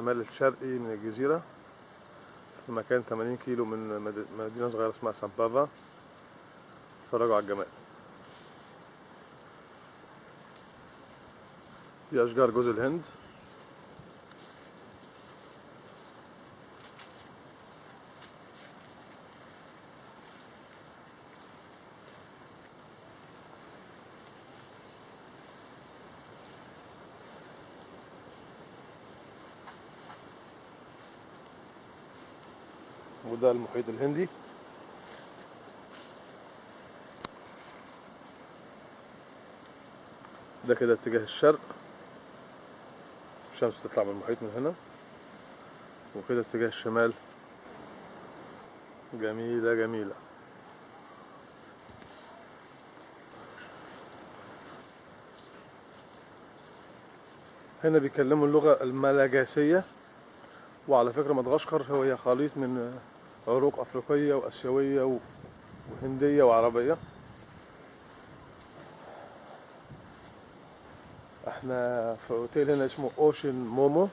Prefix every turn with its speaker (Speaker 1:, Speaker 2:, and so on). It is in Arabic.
Speaker 1: الشمال الشرقي من الجزيرة، في مكان 80 كيلو من مدينة صغيرة اسمها سامبافا. اتفرجوا على الجمال. دي أشجار جوز الهند. وده المحيط الهندي. ده كده اتجاه الشرق، الشمس تطلع من المحيط من هنا. وكده اتجاه الشمال. جميلة جميلة. هنا بيتكلموا اللغة الملاجاسية. وعلى فكرة مدغشقر هي خليط من عروق أفريقية وآسيوية وهندية وعربية. احنا في اوتيل هنا اسمه اوشن مومو.